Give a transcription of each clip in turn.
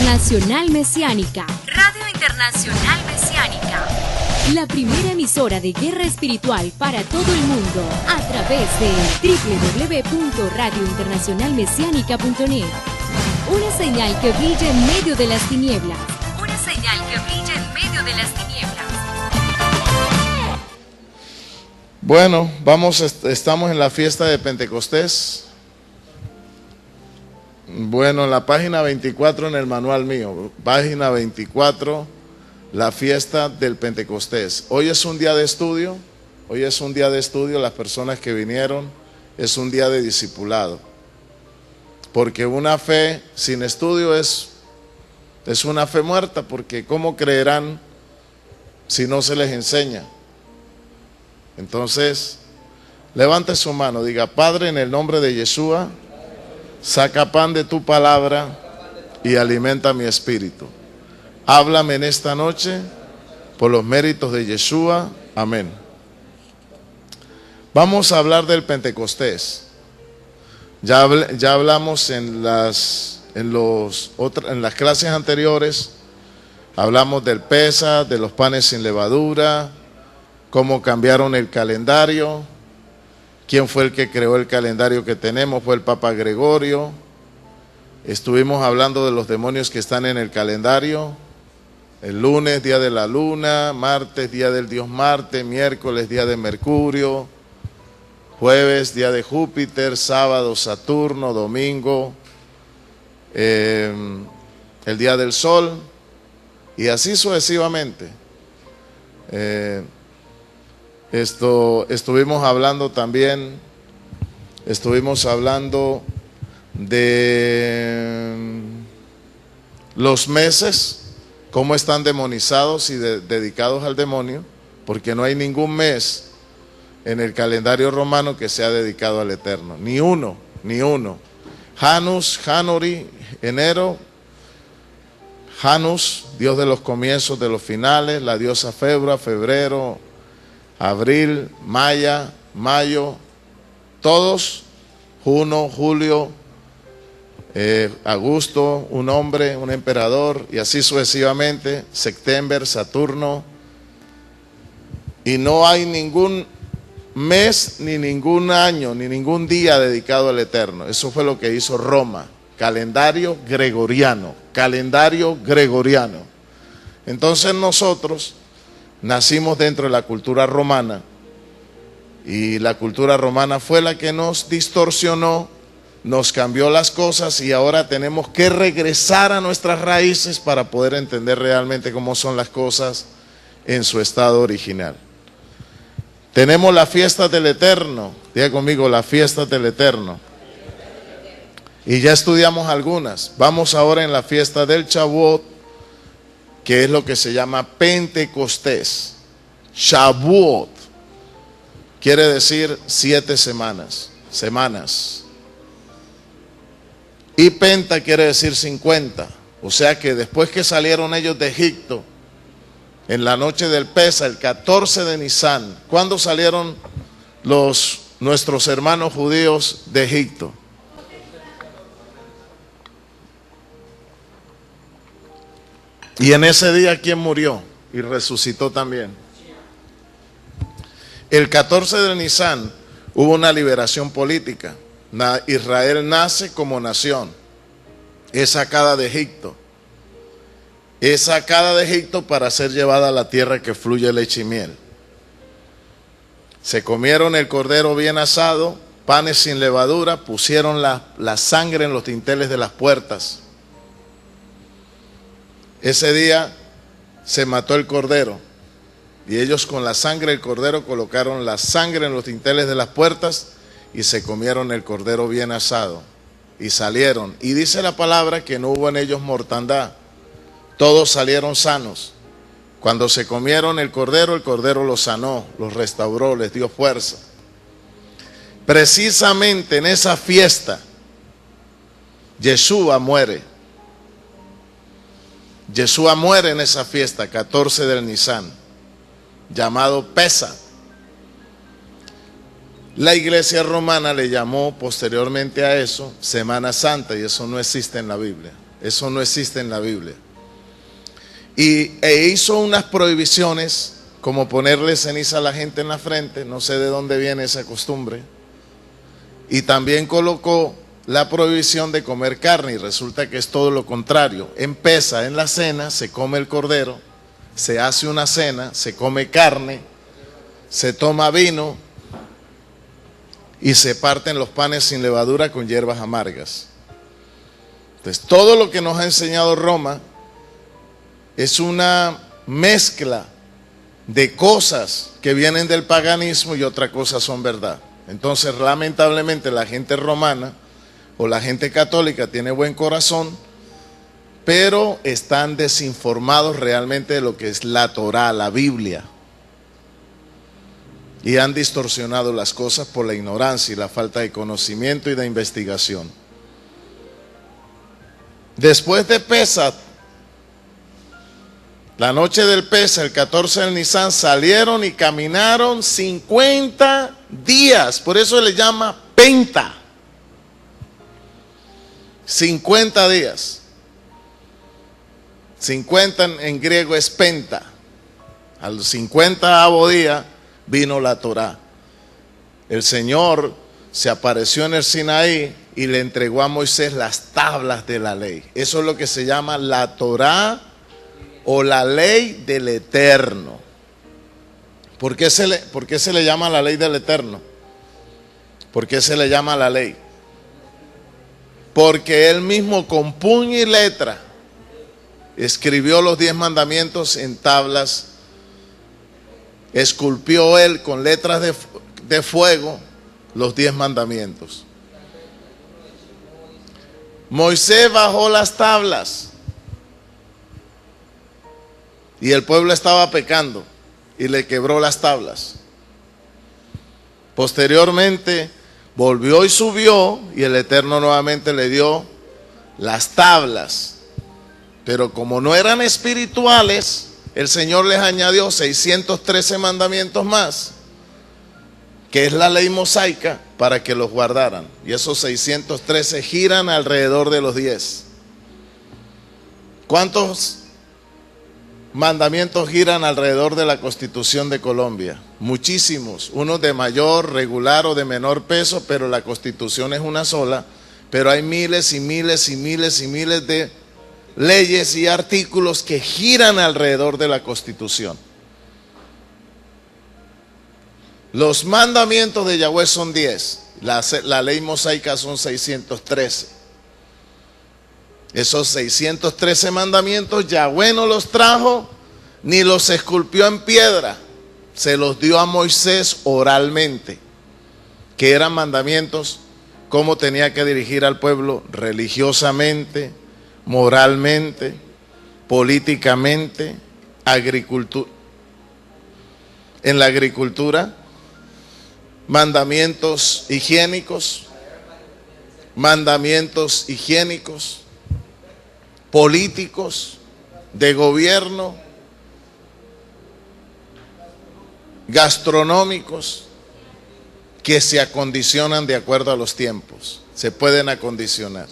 Internacional Mesiánica. Radio Internacional Mesiánica. La primera emisora de guerra espiritual para todo el mundo a través de www.radiointernacionalmesianica.net. Una señal que brilla en medio de las tinieblas. Una señal que brilla en medio de las tinieblas. Bueno, estamos en la fiesta de Pentecostés. Bueno, en la página 24 en el manual mío, página 24, la fiesta del Pentecostés. Hoy es un día de estudio, las personas que vinieron, es un día de discipulado. Porque una fe sin estudio es una fe muerta, porque ¿cómo creerán si no se les enseña? Entonces, levante su mano, diga: Padre, en el nombre de Yeshua, saca pan de tu palabra y alimenta mi espíritu. Háblame en esta noche por los méritos de Yeshua. Amén. Vamos a hablar del Pentecostés. Ya hablamos en las clases anteriores. Hablamos del Pesa, de los panes sin levadura, cómo cambiaron el calendario. ¿Quién fue el que creó el calendario que tenemos? Fue el Papa Gregorio. Estuvimos hablando de los demonios que están en el calendario. El lunes, día de la luna; martes, día del dios Marte; miércoles, día de Mercurio; jueves, día de Júpiter; sábado, Saturno; domingo, el día del Sol, y así sucesivamente. Estuvimos hablando de los meses, cómo están demonizados y dedicados al demonio, porque no hay ningún mes en el calendario romano que sea dedicado al Eterno, ni uno. Janus, Janori, enero; Janus, dios de los comienzos, de los finales; la diosa Febra, febrero; abril, mayo, todos; Juno, julio, agosto, un hombre, un emperador, y así sucesivamente; septiembre, Saturno. Y no hay ningún mes, ni ningún año, ni ningún día dedicado al Eterno. Eso fue lo que hizo Roma, calendario gregoriano. Entonces nosotros nacimos dentro de la cultura romana, y la cultura romana fue la que nos distorsionó, nos cambió las cosas, y ahora tenemos que regresar a nuestras raíces para poder entender realmente cómo son las cosas en su estado original. Tenemos la fiesta del Eterno. Diga conmigo: la fiesta del Eterno. Y ya estudiamos algunas. Vamos ahora en la fiesta del Shavuot, que es lo que se llama Pentecostés. Shavuot quiere decir 7 semanas. Y Penta quiere decir 50. O sea que después que salieron ellos de Egipto, en la noche del Pesa, el 14 de Nisan, ¿cuándo salieron nuestros hermanos judíos de Egipto? Y en ese día, ¿quién murió y resucitó también? El 14 de Nisan hubo una liberación política. Israel nace como nación. Es sacada de Egipto. Es sacada de Egipto para ser llevada a la tierra que fluye leche y miel. Se comieron el cordero bien asado, panes sin levadura, pusieron la sangre en los dinteles de las puertas. Ese día se mató el cordero, y ellos con la sangre del cordero colocaron la sangre en los dinteles de las puertas y se comieron el cordero bien asado y salieron. Y dice la palabra que no hubo en ellos mortandad, todos salieron sanos. Cuando se comieron el cordero los sanó, los restauró, les dio fuerza. Precisamente en esa fiesta Yeshua muere. Yeshua muere en esa fiesta, 14 del Nisan, llamado Pesa. La iglesia romana le llamó posteriormente a eso Semana Santa, y eso no existe en la Biblia. Eso no existe en la Biblia. E hizo unas prohibiciones, como ponerle ceniza a la gente en la frente, no sé de dónde viene esa costumbre. Y también colocó la prohibición de comer carne, y resulta que es todo lo contrario. Empieza en la cena, se come el cordero, se hace una cena, se come carne, se toma vino y se parten los panes sin levadura con hierbas amargas. Entonces, todo lo que nos ha enseñado Roma es una mezcla de cosas que vienen del paganismo y otra cosa son verdad. Entonces, lamentablemente, la gente romana o la gente católica tiene buen corazón, pero están desinformados realmente de lo que es la Torá, la Biblia. Y han distorsionado las cosas por la ignorancia y la falta de conocimiento y de investigación. Después de Pesach, la noche del Pesach, el 14 del Nisan, salieron y caminaron 50 días. Por eso le llama Penta. 50 días. 50 en griego es Penta. Al 50º día vino la Torá. El Señor se apareció en el Sinaí y le entregó a Moisés las tablas de la ley. Eso es lo que se llama la Torá o la ley del Eterno. ¿Por qué se le llama la ley del Eterno? ¿Por qué se le llama la ley? Porque él mismo con puño y letra escribió los 10 mandamientos en tablas. Esculpió él con letras de fuego los 10 mandamientos. Moisés bajó las tablas y el pueblo estaba pecando y le quebró las tablas. Posteriormente volvió y subió y el Eterno nuevamente le dio las tablas, pero como no eran espirituales, el Señor les añadió 613 mandamientos más, que es la ley mosaica, para que los guardaran. Y esos 613 giran alrededor de los 10. ¿Cuántos mandamientos giran alrededor de la Constitución de Colombia? Muchísimos, unos de mayor, regular o de menor peso, pero la Constitución es una sola, pero hay miles y miles y miles y miles de leyes y artículos que giran alrededor de la Constitución. Los mandamientos de Yahweh son 10, la ley mosaica son 613. Esos 613 mandamientos Yahweh no los trajo ni los esculpió en piedra, se los dio a Moisés oralmente, que eran mandamientos cómo tenía que dirigir al pueblo religiosamente, moralmente, políticamente, en la agricultura, mandamientos higiénicos, políticos, de gobierno, gastronómicos, que se acondicionan de acuerdo a los tiempos, se pueden acondicionar.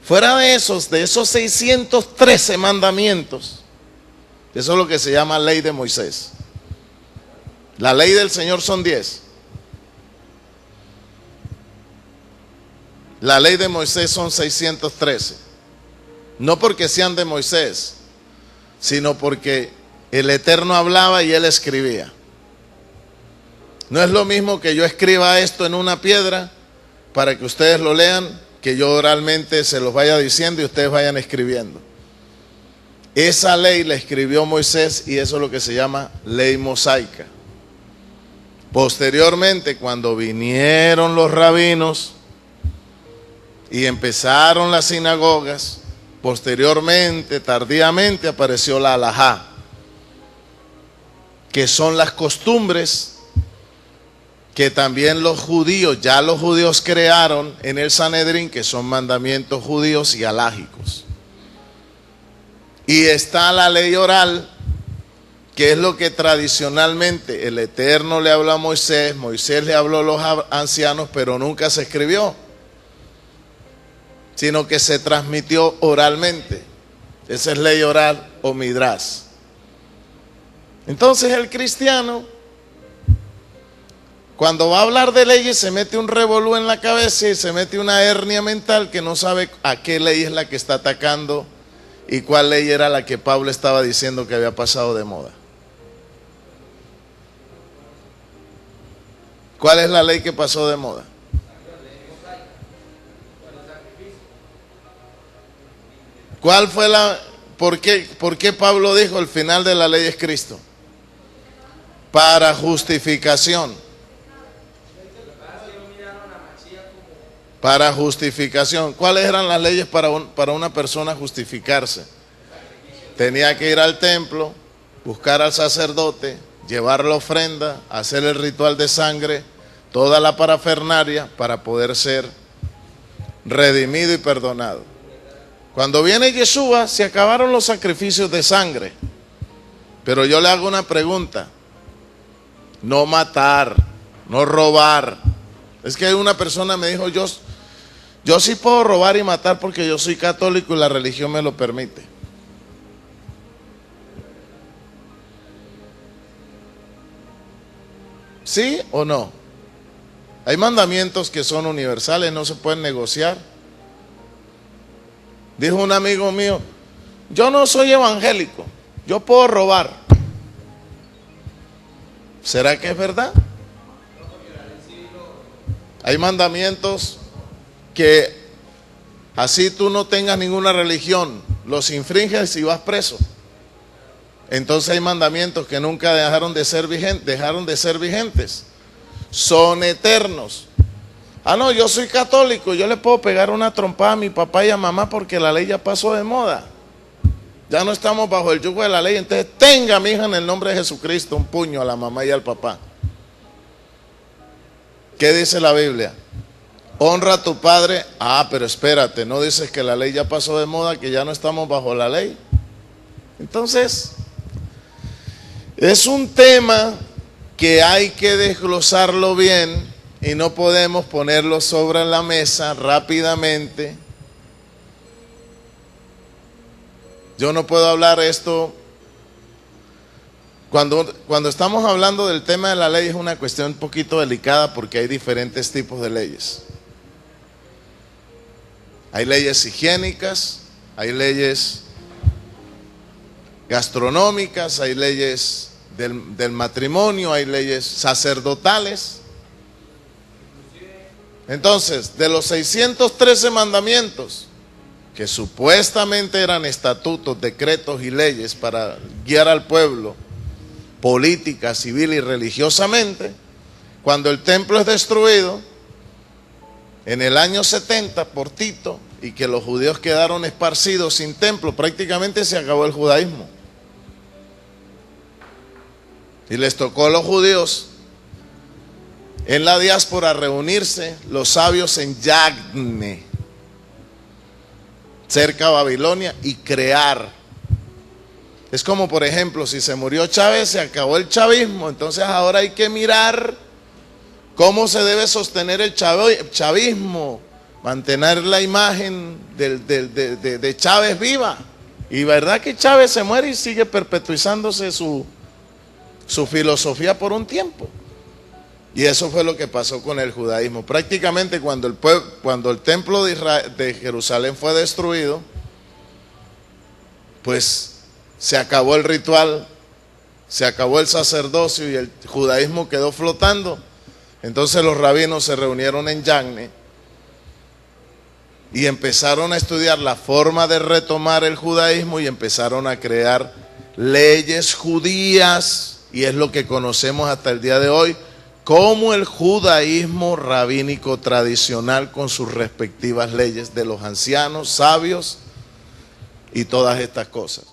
Fuera de esos 613 mandamientos, eso es lo que se llama ley de Moisés. La ley del Señor son 10. La ley de Moisés son 613. No porque sean de Moisés, sino porque el Eterno hablaba y él escribía. No es lo mismo que yo escriba esto en una piedra para que ustedes lo lean, que yo oralmente se los vaya diciendo y ustedes vayan escribiendo. Esa ley la escribió Moisés y eso es lo que se llama ley mosaica. Posteriormente, cuando vinieron los rabinos y empezaron las sinagogas, posteriormente, tardíamente, apareció la halajá, que son las costumbres que también los judíos crearon en el Sanedrín, que son mandamientos judíos y halágicos. Y está la ley oral, ¿Qué es lo que tradicionalmente el Eterno le habló a Moisés? Moisés le habló a los ancianos, pero nunca se escribió, sino que se transmitió oralmente. Esa es ley oral o midrash. Entonces el cristiano, cuando va a hablar de leyes, se mete un revolú en la cabeza y se mete una hernia mental que no sabe a qué ley es la que está atacando y cuál ley era la que Pablo estaba diciendo que había pasado de moda. ¿Cuál es la ley que pasó de moda? ¿Cuál fue la... ¿Por qué Pablo dijo el final de la ley es Cristo? Para justificación. Para justificación. ¿Cuáles eran las leyes para una persona justificarse? Tenía que ir al templo, buscar al sacerdote, llevar la ofrenda, hacer el ritual de sangre, toda la parafernalia para poder ser redimido y perdonado. Cuando viene Yeshua, se acabaron los sacrificios de sangre. Pero yo le hago una pregunta. No matar, no robar. Es que una persona me dijo, yo sí puedo robar y matar porque yo soy católico y la religión me lo permite. ¿Sí o no? Hay mandamientos que son universales, no se pueden negociar. Dijo un amigo mío, yo no soy evangélico, yo puedo robar. ¿Será que es verdad? Hay mandamientos que así tú no tengas ninguna religión, los infringes y vas preso. Entonces hay mandamientos que nunca dejaron de ser vigentes. Son eternos. Ah, no, yo soy católico, yo le puedo pegar una trompada a mi papá y a mamá porque la ley ya pasó de moda. Ya no estamos bajo el yugo de la ley, entonces tenga, mi hija, en el nombre de Jesucristo, un puño a la mamá y al papá. ¿Qué dice la Biblia? Honra a tu padre. Ah, pero espérate, no dices que la ley ya pasó de moda, que ya no estamos bajo la ley. Entonces, es un tema que hay que desglosarlo bien y no podemos ponerlo sobre la mesa rápidamente. Yo no puedo hablar esto. Cuando estamos hablando del tema de la ley es una cuestión un poquito delicada porque hay diferentes tipos de leyes. Hay leyes higiénicas, hay leyes gastronómicas, hay leyes del matrimonio, hay leyes sacerdotales. Entonces, de los 613 mandamientos, que supuestamente eran estatutos, decretos y leyes para guiar al pueblo política, civil y religiosamente, cuando el templo es destruido en el año 70 por Tito y que los judíos quedaron esparcidos sin templo, prácticamente se acabó el judaísmo. Y les tocó a los judíos en la diáspora reunirse, los sabios en Yagne, cerca de Babilonia, y crear. Es como, por ejemplo, si se murió Chávez, se acabó el chavismo, entonces ahora hay que mirar cómo se debe sostener el chavismo, mantener la imagen de Chávez viva. Y verdad que Chávez se muere y sigue perpetuizándose su filosofía por un tiempo. Y eso fue lo que pasó con el judaísmo. Prácticamente cuando el templo de Jerusalén fue destruido, pues se acabó el ritual, se acabó el sacerdocio y el judaísmo quedó flotando. Entonces los rabinos se reunieron en Yagne y empezaron a estudiar la forma de retomar el judaísmo y empezaron a crear leyes judías, y es lo que conocemos hasta el día de hoy como el judaísmo rabínico tradicional, con sus respectivas leyes de los ancianos, sabios y todas estas cosas.